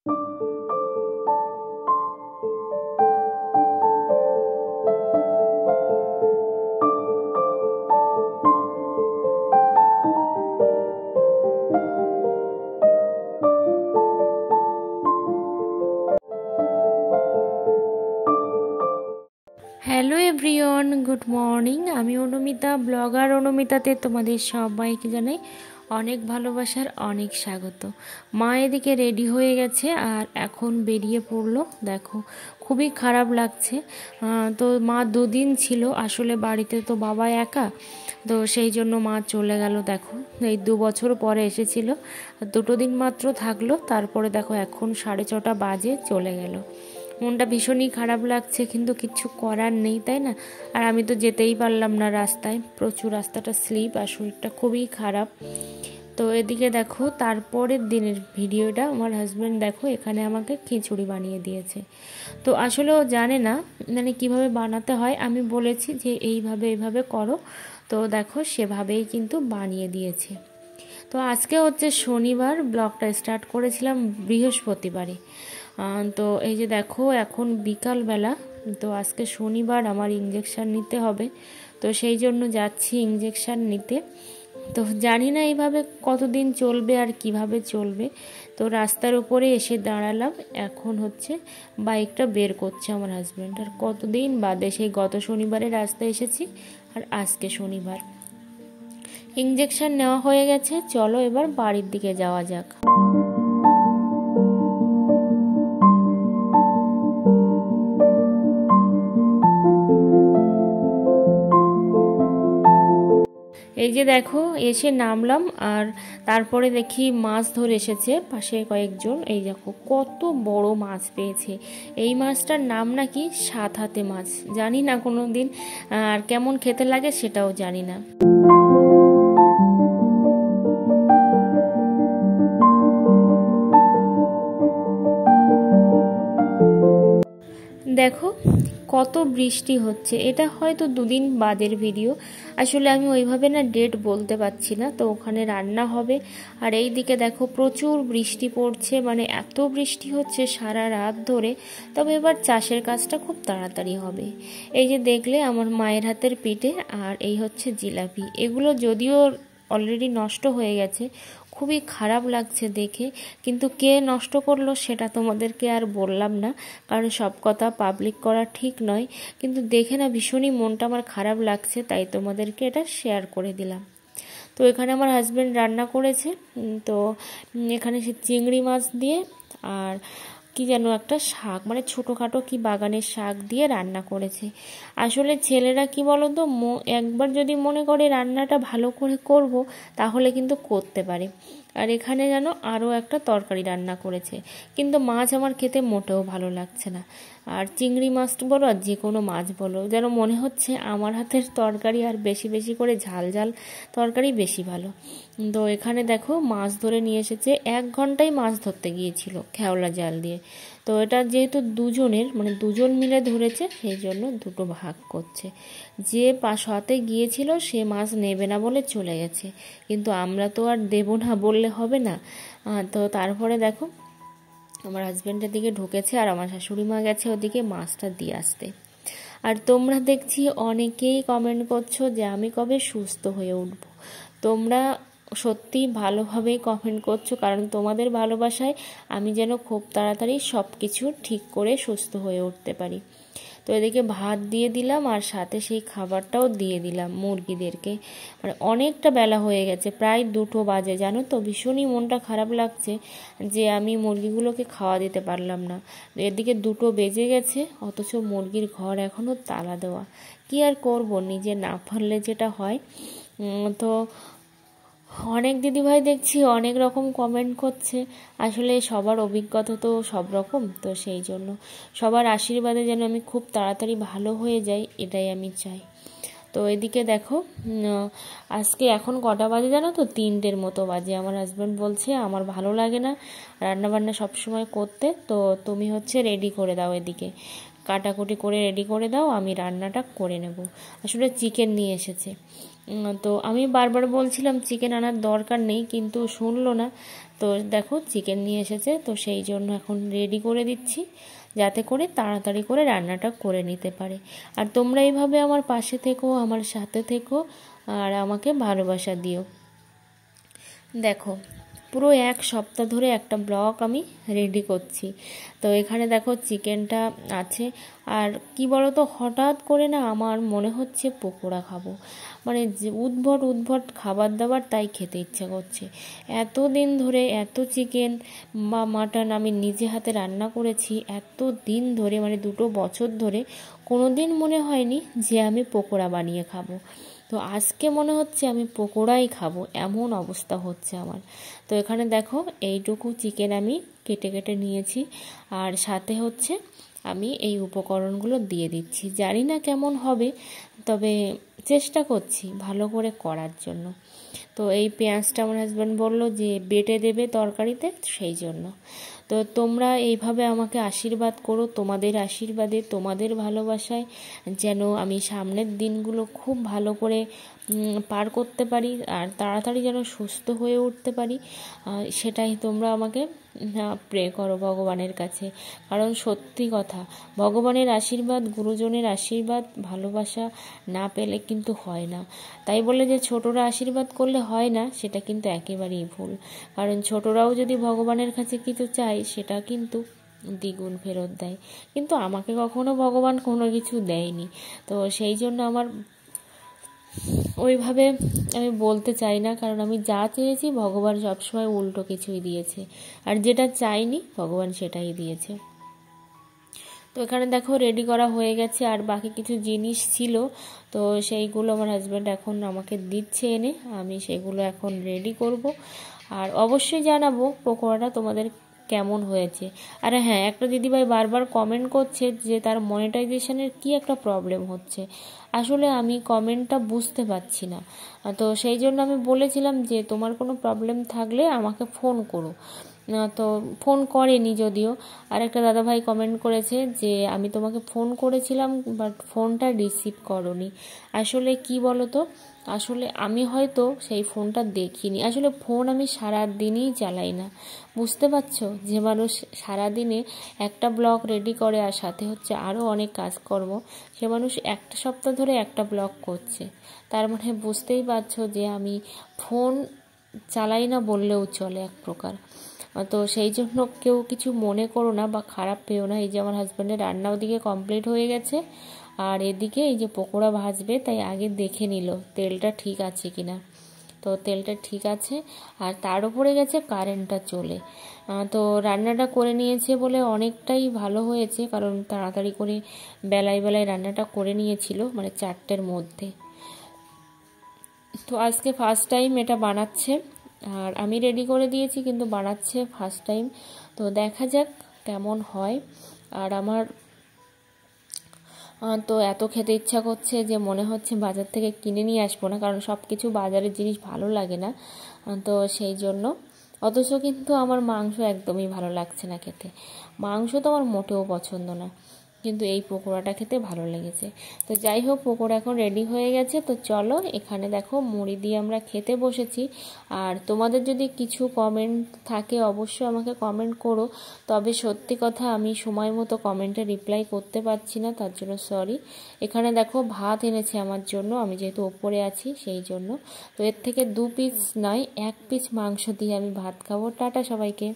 Hello everyone, good morning. আমি Anumita, blogger অনুমিতাতে তোমাদের সবাইকে জানাই অনেক ভালোবাসার অনেক স্বাগত। মা এদিকে রেডি হয়ে গেছে আর এখন বেরিয়ে পড়লো। দেখো খুবই খারাপ লাগছে। তো মা দুদিন ছিল আসলে বাড়িতে, তো বাবা একা, তো সেই জন্য মা চলে গেল। দেখো এই 2 বছর পরে এসেছিল, 2 দিন মাত্র থাকলো, তারপরে দেখো এখন 6:30 বাজে চলে গেল। মনটা ভীষণই খারাপ লাগছে, কিন্তু কিছু করার নেই, তাই না? আর আমি তো যেতেই পারলাম না, রাস্তায় প্রচুর, রাস্তাটা স্লিপ আর শরীরটা খুবই খারাপ। তো এদিকে দেখো তারপরের দিনের ভিডিওটা, আমার হাজব্যান্ড দেখো এখানে আমাকে খিচুড়ি বানিয়ে দিয়েছে। তো আসলে ও জানে না মানে কীভাবে বানাতে হয়, আমি বলেছি যে এইভাবে করো, তো দেখো সেভাবেই কিন্তু বানিয়ে দিয়েছে। তো আজকে হচ্ছে শনিবার, ব্লগটা স্টার্ট করেছিলাম বৃহস্পতিবারে। তো এই যে দেখো এখন বিকালবেলা, তো আজকে শনিবার, আমার ইঞ্জেকশান নিতে হবে, তো সেই জন্য যাচ্ছি ইঞ্জেকশান নিতে। তো জানি না এইভাবে কতদিন চলবে আর কিভাবে চলবে। তো রাস্তার উপরে এসে দাঁড়ালাম, এখন হচ্ছে বাইকটা বের করছে আমার হাজব্যান্ড। আর কতদিন বাদে, সেই গত শনিবারে রাস্তায় এসেছি আর আজকে শনিবার। ইঞ্জেকশন নেওয়া হয়ে গেছে, চলো এবার বাড়ির দিকে যাওয়া যাক। এই যে দেখো এসে নামলাম, আর তারপরে দেখি মাছ ধরে এসেছে পাশে কয়েকজন। এই দেখো কত বড় মাছ পেয়েছে। এই মাছটার নাম নাকি 7 হাতে মাছ, জানি না কোনো দিন, আর কেমন খেতে লাগে সেটাও জানি না। দেখো কত বৃষ্টি হচ্ছে, এটা হয়তো 2 দিন বাদের ভিডিও। আসলে আমি ওইভাবে না ডেট বলতে পারছি না। তো ওখানে রান্না হবে, আর এই দিকে দেখো প্রচুর বৃষ্টি পড়ছে, মানে এত বৃষ্টি হচ্ছে সারা রাত ধরে। তবে এবার চাষের কাজটা খুব তাড়াতাড়ি হবে। এই যে দেখলে আমার মায়ের হাতের পিঠে, আর এই হচ্ছে জিলাপি। এগুলো যদিও অলরেডি নষ্ট হয়ে গেছে, খুবই খারাপ লাগছে দেখে, কিন্তু কে নষ্ট করলো সেটা তোমাদেরকে আর বললাম না, কারণ সব কথা পাবলিক করা ঠিক নয়। কিন্তু দেখে না ভীষণই মনটা আমার খারাপ লাগছে, তাই তোমাদেরকে এটা শেয়ার করে দিলাম। তো এখানে আমার হাজব্যান্ড রান্না করেছে, তো এখানে সে চিংড়ি মাছ দিয়ে আর কি যেন একটা শাক, মানে ছোটোখাটো কি বাগানের শাক দিয়ে রান্না করেছে। আসলে ছেলেরা কি বলো তো, একবার যদি মনে করে রান্নাটা ভালো করে করব, তাহলে কিন্তু করতে পারে। আর এখানে যেন আরও একটা তরকারি রান্না করেছে, কিন্তু মাছ আমার খেতে মোটেও ভালো লাগছে না। আর চিংড়ি মাছ বলো আর যে কোনো মাছ বলো, যেন মনে হচ্ছে আমার হাতের তরকারি আর বেশি বেশি করে ঝাল ঝাল তরকারি বেশি ভালো। তো এখানে দেখো মাছ ধরে নিয়ে এসেছে, 1 ঘন্টায় মাছ ধরতে গিয়েছিল খেওলা জাল দিয়ে। তো এটা যেহেতু দুজনের, মানে দুজন মিলে ধরেছে, সেই জন্য 2টো ভাগ করছে। যে সাথে গিয়েছিল সে মাছ নেবে না বলে চলে গেছে, কিন্তু আমরা তো আর দেবো না বললে হবে না। তো তারপরে দেখো আমার হাজব্যান্ডের দিকে ঢুকেছে, আর আমার শাশুড়ি মা গেছে ওদিকে মাছটা দিয়ে আসতে। আর তোমরা দেখছি অনেকেই কমেন্ট করছো যে আমি কবে সুস্থ হয়ে উঠব। তোমরা সত্যি ভালোভাবেই কমেন্ট করছো, কারণ তোমাদের ভালোবাসায় আমি যেন খুব তাড়াতাড়ি সব কিছু ঠিক করে সুস্থ হয়ে উঠতে পারি। তো এদিকে ভাত দিয়ে দিলাম, আর সাথে সেই খাবারটাও দিয়ে দিলাম মুরগিদেরকে। মানে অনেকটা বেলা হয়ে গেছে, প্রায় 2টো বাজে, জানো তো ভীষণই মনটা খারাপ লাগছে যে আমি মুরগিগুলোকে খাওয়া দিতে পারলাম না। এদিকে 2টো বেজে গেছে, অথচ মুরগির ঘর এখনও তালা দেওয়া। কি আর করব, নিজে না পারলে যেটা হয়। তো অনেক দিদিভাই দেখছি অনেক রকম কমেন্ট করছে। আসলে সবার অভিজ্ঞতা তো সব রকম, তো সেই জন্য সবার আশীর্বাদে যেন আমি খুব তাড়াতাড়ি ভালো হয়ে যাই, এটাই আমি চাই। তো এদিকে দেখো আজকে এখন কটা বাজে জানো তো, 3টের মতো বাজে। আমার হাজব্যান্ড বলছে আমার ভালো লাগে না রান্নাবান্না সবসময় করতে, তো তুমি হচ্ছে রেডি করে দাও, এদিকে কাটাকুটি করে রেডি করে দাও, আমি রান্নাটা করে নেব। আসলে চিকেন নিয়ে এসেছে। তো আমি বারবার বলছিলাম চিকেন আনার দরকার নেই, কিন্তু শুনলো না। তো দেখো চিকেন নিয়ে এসেছে, তো সেই জন্য এখন রেডি করে দিচ্ছি যাতে করে তাড়াতাড়ি করে রান্নাটা করে নিতে পারে। আর তোমরা এইভাবে আমার পাশে থেকো, আমার সাথে থেকো, আর আমাকে ভালোবাসা দিও। দেখো পুরো এক সপ্তাহ ধরে একটা ব্লগ আমি রেডি করছি। তো এখানে দেখো চিকেনটা আছে, আর কি বলো তো, হঠাৎ করে না আমার মনে হচ্ছে পকোড়া খাবো, মানে যে উদ্ভট খাবার দাবার তাই খেতে ইচ্ছা করছে। এত দিন ধরে এত চিকেন বা মাটন আমি নিজে হাতে রান্না করেছি এত দিন ধরে, মানে 2 বছর ধরে কোনো দিন মনে হয়নি যে আমি পকোড়া বানিয়ে খাবো। তো আজকে মনে হচ্ছে আমি পকোড়াই খাবো, এমন অবস্থা হচ্ছে আমার। তো এখানে দেখো এইটুকু চিকেন আমি কেটে কেটে নিয়েছি, আর সাথে হচ্ছে আমি এই উপকরণগুলো দিয়ে দিচ্ছি। জানি না কেমন হবে, তবে চেষ্টা করছি ভালো করে করার জন্য। তো এই পেঁয়াজটা আমার হাজব্যান্ড বলল যে বেটে দেবে তরকারিতে, সেই জন্য। তো তোমরা এইভাবে আমাকে আশীর্বাদ করো, তোমাদের আশীর্বাদে, তোমাদের ভালোবাসায় যেন আমি সামনের দিনগুলো খুব ভালো করে পার করতে পারি, আর তাড়াতাড়ি যেন সুস্থ হয়ে উঠতে পারি, সেটাই তোমরা আমাকে প্রে করো ভগবানের কাছে। কারণ সত্যি কথা, ভগবানের আশীর্বাদ, গুরুজনের আশীর্বাদ, ভালোবাসা না পেলে কিন্তু হয় না। তাই বলে যে ছোটরা আশীর্বাদ করলে হয় না, সেটা কিন্তু একেবারেই ভুল। কারণ ছোটরাও যদি ভগবানের কাছে কিছু চায়, সেটা কিন্তু দ্বিগুণ ফেরত দেয়। কিন্তু আমাকে কখনো ভগবান কোনো কিছু দেয়নি, তো সেই জন্য আমার ওইভাবে আমি বলতে চাই না, কারণ আমি যা চেয়েছি ভগবান সবসময় উল্টো কিছুই দিয়েছে, আর যেটা চাইনি ভগবান সেটাই দিয়েছে। তো এখানে দেখো রেডি করা হয়ে গেছে, আর বাকি কিছু জিনিস ছিল, তো সেইগুলো আমার হাজব্যান্ড এখন আমাকে দিচ্ছে এনে, আমি সেগুলো এখন রেডি করব। আর অবশ্যই জানাবো পকোড়াটা তোমাদের কেমন হয়েছে। আর হ্যাঁ, একটা দিদিভাই বারবার কমেন্ট করছে যে তার মনিটাইজেশনের কি একটা প্রবলেম হচ্ছে। আসলে আমি কমেন্টটা বুঝতে পারছি না, তো সেই জন্য আমি বলেছিলাম যে তোমার কোনো প্রবলেম থাকলে আমাকে ফোন করো। তো ফোন করেনি যদিও। আর একটা দাদাভাই কমেন্ট করেছে যে আমি তোমাকে ফোন করেছিলাম বাট ফোনটা রিসিভ করোনি। আসলে কি বলো তো, আসলে আমি হয়তো সেই ফোনটা দেখিনি। আসলে ফোন আমি সারা দিনই চালাই না, বুঝতে পারছো? যে মানুষ সারাদিনে একটা ব্লগ রেডি করে আর সাথে হচ্ছে আরও অনেক কাজকর্ম, সে মানুষ একটা সপ্তাহ ধরে একটা ব্লগ করছে, তার মানে বুঝতেই পারছো যে আমি ফোন চালাই না বললেও চলে এক প্রকার। তো সেই জন্য কেউ কিছু মনে করো না বা খারাপ পেও না। এই যে আমার হাজব্যান্ডের রান্না ওদিকে কমপ্লিট হয়ে গেছে, আর এদিকে এই যে পকোড়া ভাজবে, তাই আগে দেখে নিল তেলটা ঠিক আছে কিনা। তো তেলটা ঠিক আছে, আর তার উপরে গেছে কারেন্টটা চলে। তো রান্নাটা করে নিয়েছে বলে অনেকটাই ভালো হয়েছে, কারণ তাড়াতাড়ি করে বেলায় রান্নাটা করে নিয়েছিল, মানে 4টের মধ্যে। তো আজকে ফার্স্ট টাইম এটা বানাচ্ছে, আর আমি রেডি করে দিয়েছি কিন্তু বানাচ্ছে ফার্স্ট টাইম। তো দেখা যাক কেমন হয়। আর আমার তো এত খেতে ইচ্ছা করছে যে মনে হচ্ছে বাজার থেকে কিনে নিয়ে আসবো না, কারণ সব কিছু বাজারের জিনিস ভালো লাগে না। তো সেই জন্য, অথচ কিন্তু আমার মাংস একদমই ভালো লাগছে না খেতে। মাংস তো আমার মোটেও পছন্দ না, কিন্তু এই পকোড়াটা খেতে ভালো লেগেছে। তো যাই হোক, পকোড়া এখন রেডি হয়ে গেছে। তো চলো, এখানে দেখো মুড়ি দিয়ে আমরা খেতে বসেছি। আর তোমাদের যদি কিছু কমেন্ট থাকে অবশ্যই আমাকে কমেন্ট করো, তবে সত্যি কথা আমি সময় মতো কমেন্টে রিপ্লাই করতে পারছি না, তার জন্য সরি। এখানে দেখো ভাত এনেছে আমার জন্য, আমি যেহেতু ওপরে আছি সেই জন্য। তো এর থেকে 2 পিস নয়, 1 পিস মাংস দিয়ে আমি ভাত খাবো। টাটা সবাইকে।